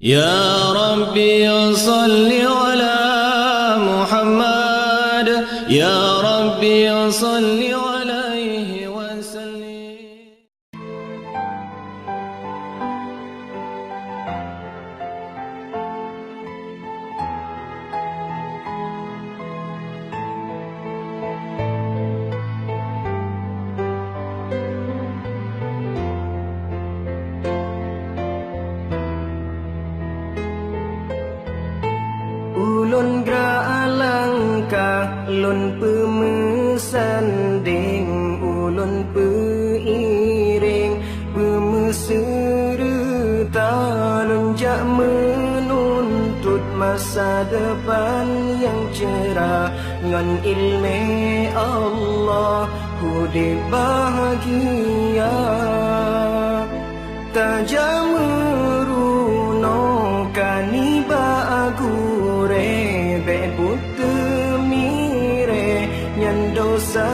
يا ربي صل على محمد يا ربي صل عليه وسلم. Ulun gerak langkah, lun pemesanding, ulun peiring, pemeserta, lun jak menuntut masa depan yang cerah. Ngan ilmu Allah, hidup bahagia. Tajam meruno kaniba agure bebutu mire nyan dosa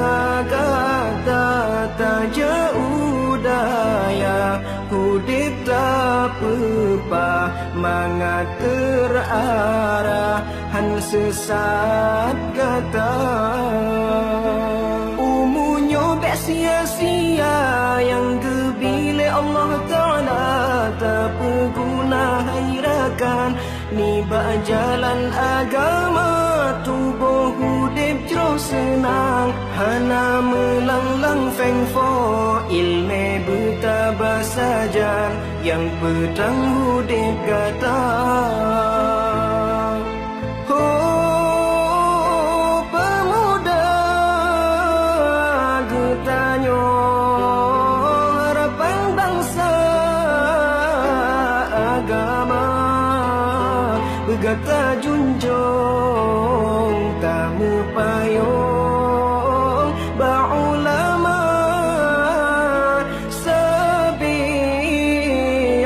kata taja udaya hudip tak pepa mangat terarah han sesat kata umunyo bek sia-sia yang gebile Allah Ta'ala tak berguna hairakan niba jalan agama tubuh hudip jero senang hana melanglang feng fo ilme bertabah saja yang pedang hudip kata pemuda getanyo harapan bangsa agama bergata junjung tamu payung ba'ulama sabi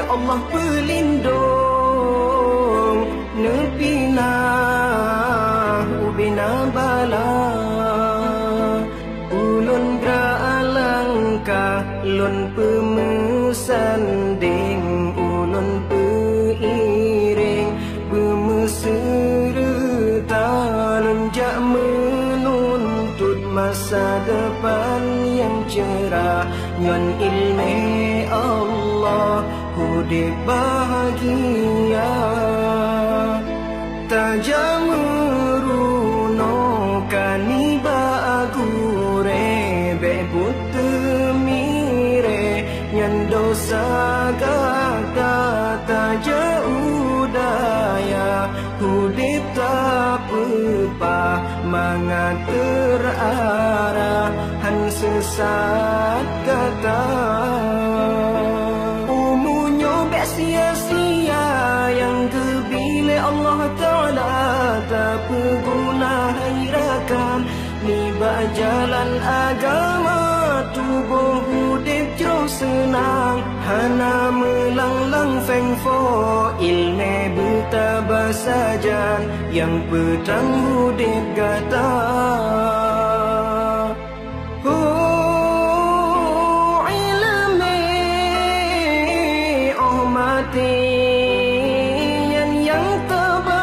Allah pelindung nepina ubina bala ulun gerak langkah lun pemesanding ulun peiring bemeserta lenjak menuntut masa depan yang cerah ngan ilmu Allah hudip bahagia tajam meruno kaniba agure bebutu mire nyan dosa kata taja udaya hudip tak pepa mangat terarah han sesat kata umunyo bek sia-sia yang gebile Allah Ta'ala tak berguna hairakan niba jalan agama tubuh hudip jero senang hana melanglang feng fo ilmu bertabah saja yang pedang hudip kata ilmu oh mati yang terbanyak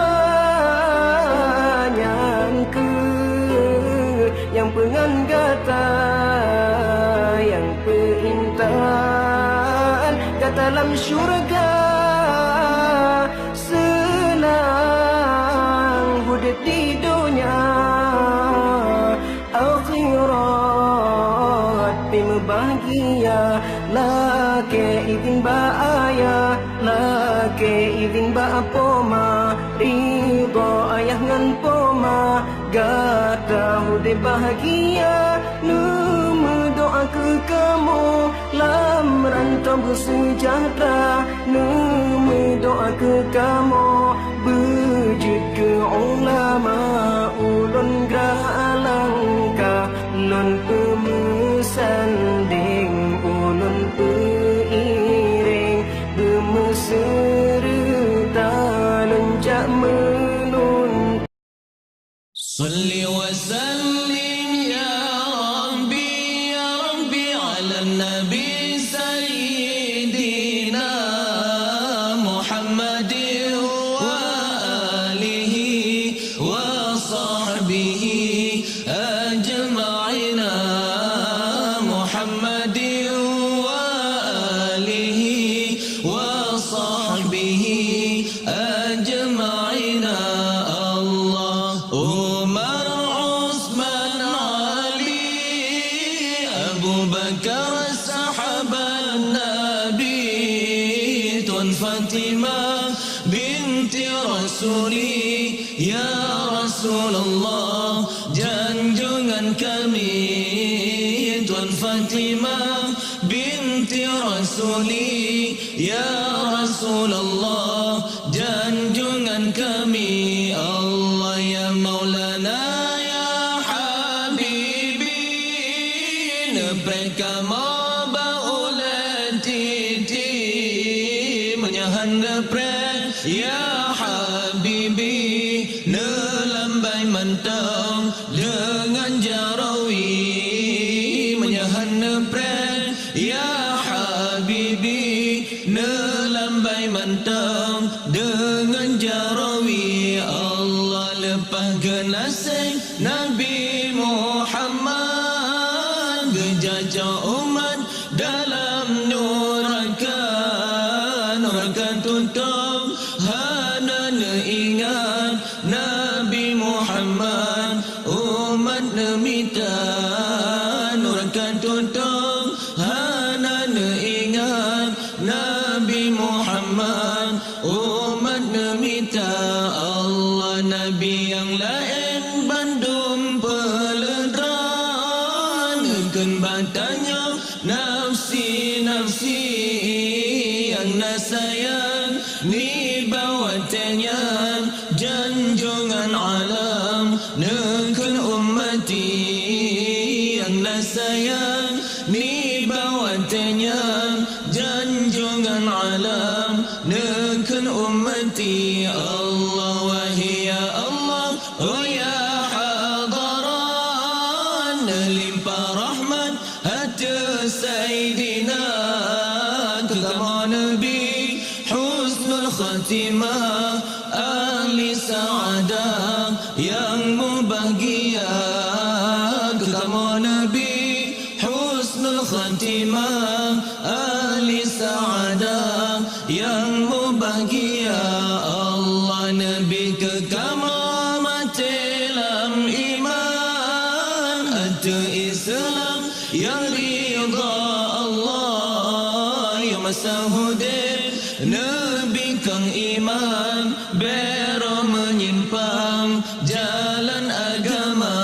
ke yang penganggata yang perintahan kat dalam syurga senang hudip di dunia akhirat pim bahagia lake izin baaya lake izin ba poma ridho ayah ngan poma gata hudip bahagia numu doa ke kamu lam rantau bersejahtera numu doa ke kamu bejit ke ulama ulun gerak langkah lun pemesanding ulun peiring bemeserta lenjak menuntut صل وسلم يا ربي على النبي سيدنا محمد وصحبه أجمعين الله عمر عثمان علي أبو بكر الصحابة النبي تون فاطمة بنت رسولي ya Rasulullah junjungan kami Tuan Fatimah binti Rasuli ya Rasulullah junjungan kami Allah ya Maulana ya Habibi nebreka mabaulati menyahan nebrek ya Habibi nelambai mantau dengan jarawi menyahan nepret ya Habibi nelambai mantau dengan jarawi Allah lepas genasih Nabi Muhammad gejajah umat dalam nurakan tutup hana ingat Nabi Muhammad umat nemita nurakan tutup hana ingat Nabi Muhammad umat nemita Allah Nabi yang lain bandum peledran ken batanya nafsi yang nasayang ni bawatnya junjungan alam nekun ummati yang nasayang ni bawatnya junjungan alam nekun ummati Allah wahia Allah oh ya hadaran limpah rahmat hati Sayyidina kekama Nabi husnul khatimah ahli sa'adah yang mubahagia kekama Nabi husnul khatimah ahli sa'adah yang mubahagia Allah Nabi kekama mati dalam iman ada Islam yang ridha Allah ya masahudin Nabi kang iman bero menyimpang jalan agama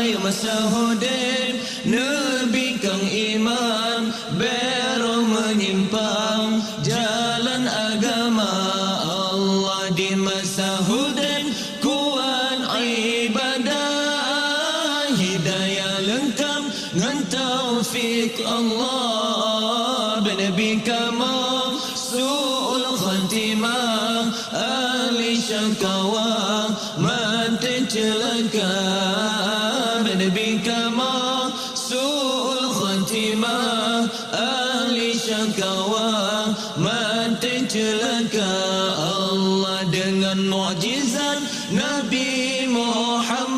ya masahudin Nabi kang iman bero menyimpang jalan agama Allah di masahudin kuat ibadah hidayah lengkap dengan taufik Allah Nabi kamal su'ul khatimah ahli syakawa mati celaka Nabi kamal su'ul khatimah ahli syakawa mati celaka Allah dengan mukjizat Nabi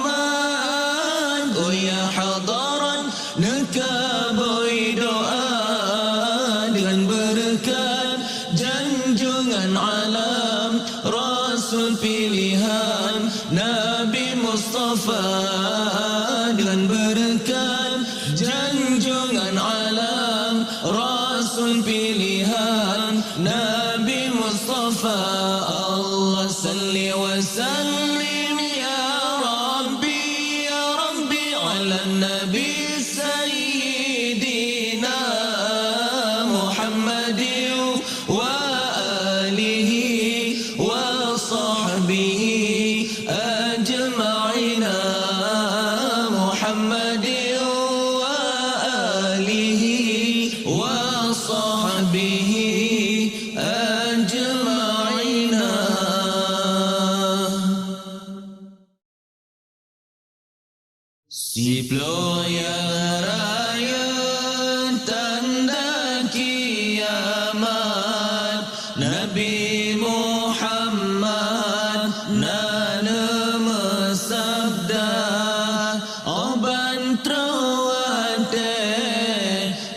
Muhammad oh ya hadaran nekaboi doa dengan berkat junjungan alam Rasul pilihan Nabi Mustafa dengan berkat junjungan alam Rasul pilihan Nabi Mustafa Allah salli wa sallim ya Rabbi ala Nabi Sayyidina Muhammad wa alihi wa sahbihi ajma'ina Muhammad wa alihi wa sahbihi ajma'ina si ploya raya tanda kiamat Nabi Muhammad nana mesabda oban trawate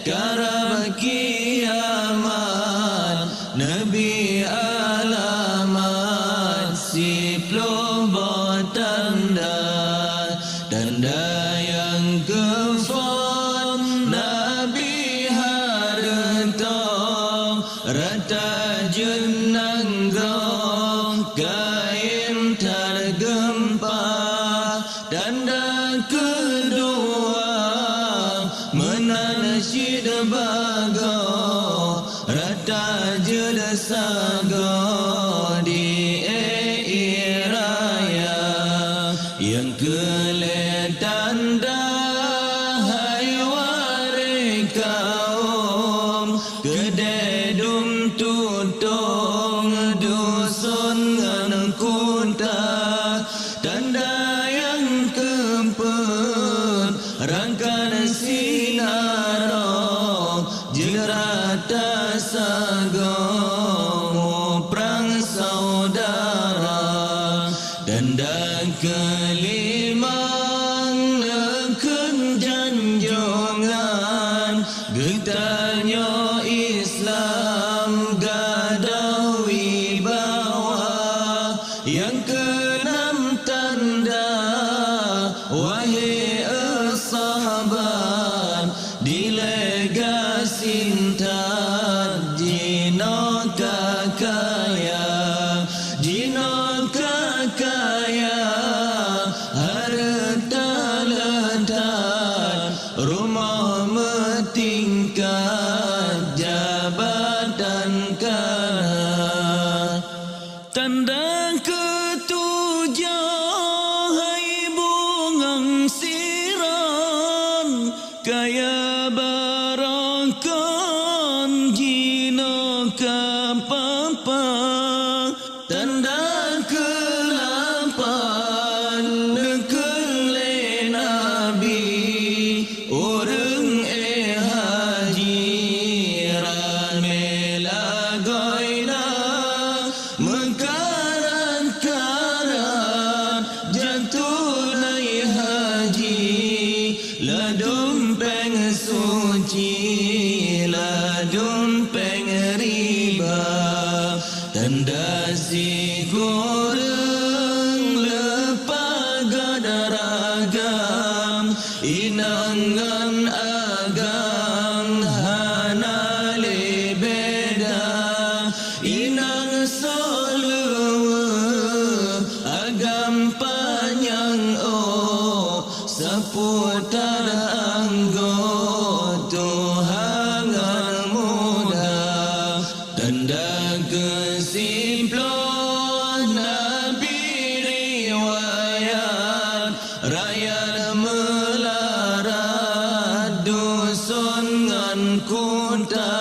karab kiamat Nabi alamat 10 tanda, tanda yang kefon Nabi harta rata jenang grong kain tergempa. Tanda kedua menasyid bago rata jeda sago di raya. Yang kelihatan dah hai wari kaum kededum tutong dusun ngan kunta. Tanda yang kempun rangkan sinaro jerata sago perang saudara. Tanda kelima neken janjongan getanya Islam gadah wibawa. Yang keenam tanda wahai sahabat dilegasin tad jino kakaya, jino kakaya harta letak rumah metingkat jabatan kana. Tanda ketujuh hai bungang siran kaya barakan jino kapapa. Tanda ke-8 nekele Nabi orang haji ramela goina mengkarat-karat jatuh naik haji ladum peng suci ladum peng riba. Tanda si goreng lepa gadaragam inangan agam hana lebeda inang solo agam panjang seputar anggo Tuhan muda. Tanda kesimpulan Nabi riwayat rakyat melarat dusun ngan kunta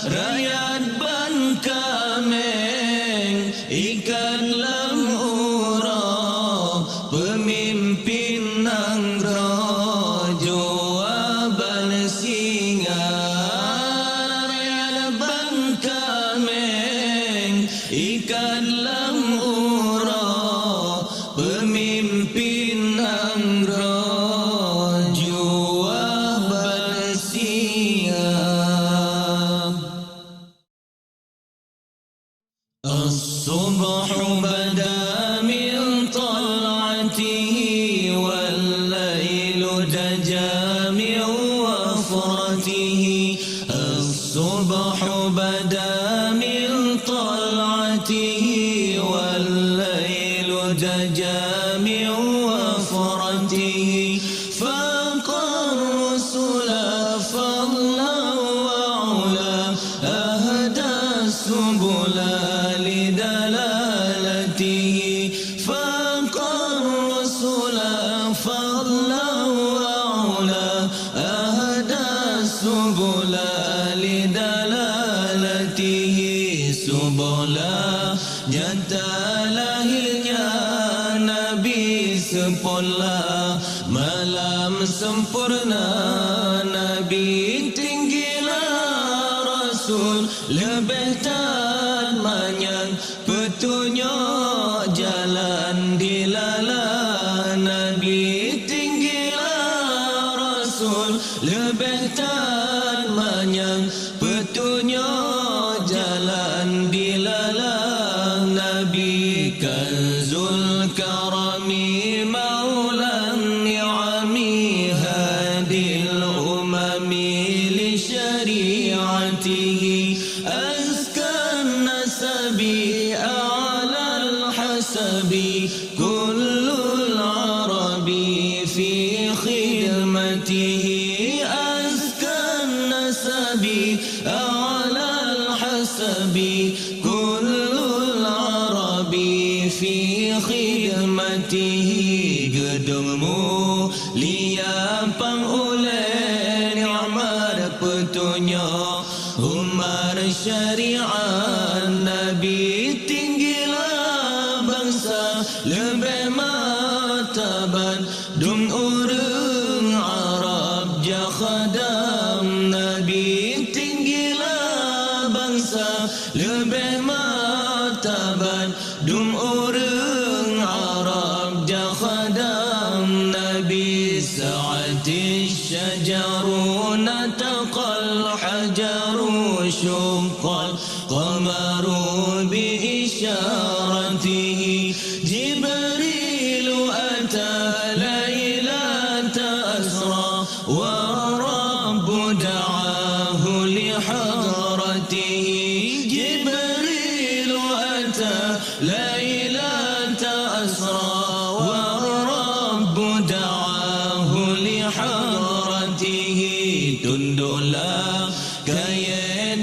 rakyat ban kameng ikan lam urang pemimpin nang rojo abal singa rakyat ban kameng ikan lam urang pemimpin nang rojo abal singa. الصبح بدا من طلعته والليل دجا من وفرته. الصبح بدا من طلعته والليل دجا من وفرته. فاق الرسل فضلا وعلا أهدى السبل لدلالته. فاق الرسل فضلا وعلا أهدى السبل لدلالته. سبلا nyata lahirnya Nabi sempurna malam sempurna Nabi tinggilah Rasul lebih tadmanya petunjuk jalan dilala. Nabi tinggilah Rasul lebih tadmanya petunjuk jalan الحسبي أعلى الحسبي كل العربي في خدمته أزكى النسب أعلى الحسبي كل العربي في خدمته gedung mulia pangulai ni'mat petunjuk Umar syariat Nabi tinggilah bangsa lebih martabat dum urang Arab jakhadam Nabi tinggilah bangsa lebih martabat dum urang Arab jakhadam Nabi sa'ati syajaru nataqal hajaru شق القمر بإشارته جبريل أتى ليلة أسرى والرب دعاه لحضرته جبريل أتى ليلة أسرى والرب دعاه لحضرته tunduklah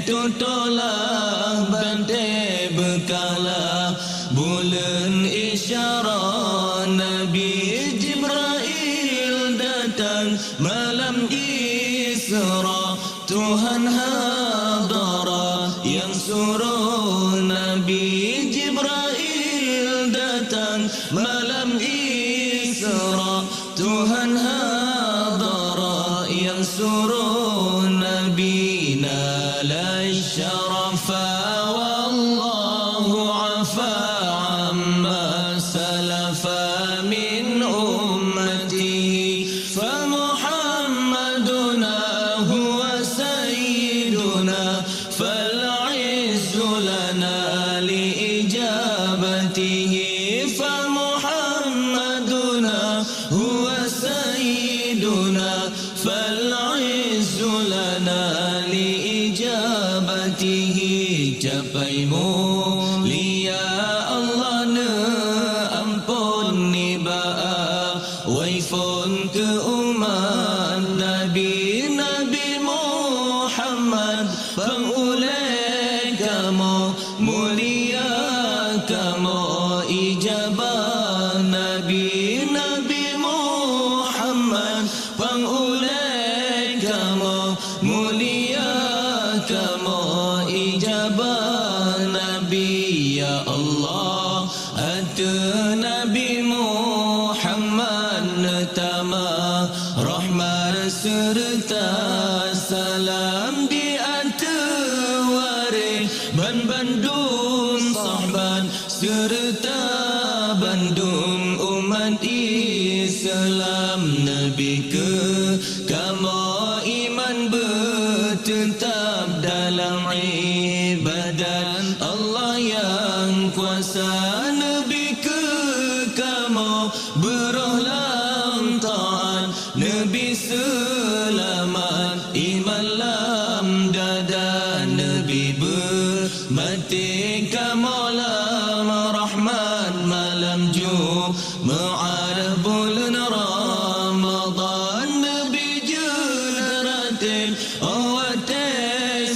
tutolak bantai bekalah bulan isyarat Nabi Jibril datang malam Isra Tuhan hadara yang suruh Nabi Jibril datang malam Isra Tuhan hadara yang suruh Nabi لا الشرف والله عفا عما سلف من أمته فمحمدنا هو سيدنا فالعز لنا لإجابته فمحمدنا هو سيدنا فالعز لنا ijabatihi capai mulia Allah ne ampuni ba'a waifun ke umat Nabi Muhammad pangulai kamu mulia kamu ijabah Nabi Muhammad pangulai kamu mulia kamu ijabah Nabi ya Allah atu Nabi Muhammad netama rahmat serta salam di atu waris bandung sahabat serta bandung umat Islam Nabi ke kamu iman tetap dalam ibadat Allah yang kuasa Nabi ke kamu berulang taat Nabi selamat iman lam dada Nabi bermati kamu lam rahmat malam Jumaat bulan Ramadan Nabi jeneratin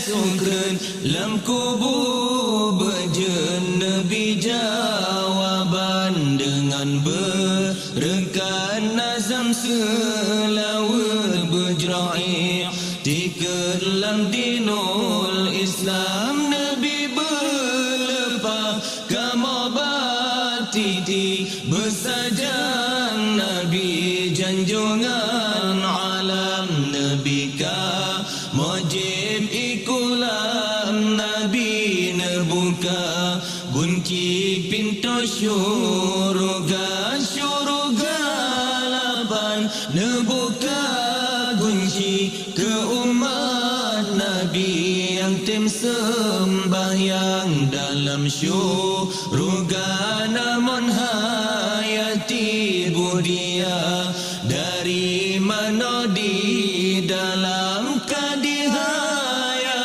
sukren lam kubur berjen Nabi jawaban dengan berkat nazam selawat berjera'i tiket lam dinul Islam Nabi berlepas kamu batiti bersajan Nabi janjungan alam Nabi ka mujib ikulam Nabi nebuka bunci pintu syurga lapan nebuka kunci ke umat Nabi yang tim sembahyang dalam syurga namun hayati budia dari mana di dalam kadihaya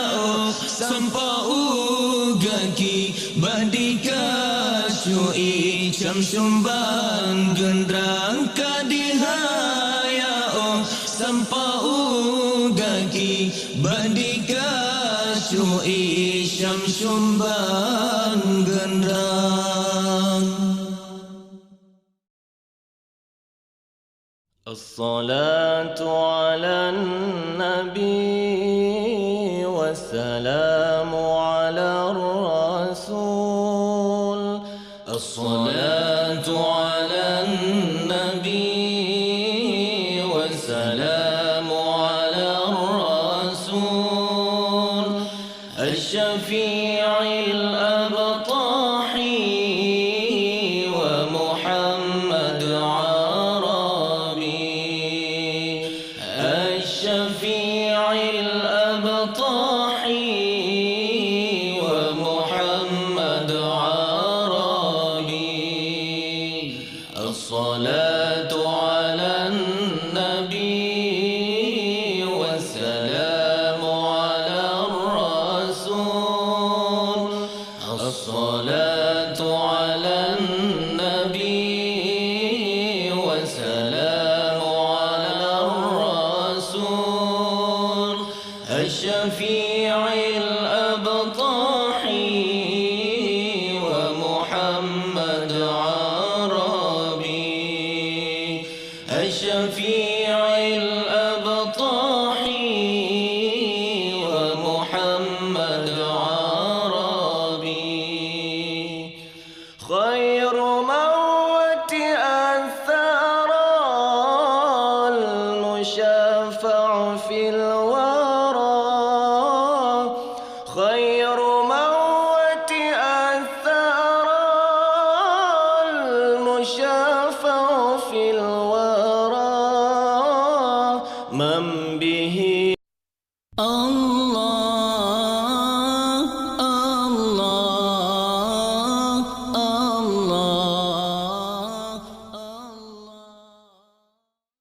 sampai ugaki Badika syui cam syumbang gendrang kadihaya oh sampau gaki badika syui cam syumbang gendrang. الصلاة على النبي والسلام على الرسول. الصلاة على النبي والسلام على الرسول الشفيع الأبطاحي ومحمد الشفيع الأبطاحي ومحمد عربي. الصلاة على النبي والسلام على الرسول. الصلاة على النبي والسلام على الرسول الشفيع الأبطاحي ومحمد عربي. الشفيع الأبطاحي ومحمد عربي. خير موت أثر المشفع في الورى. خير موت أثر المشفع في الورى من به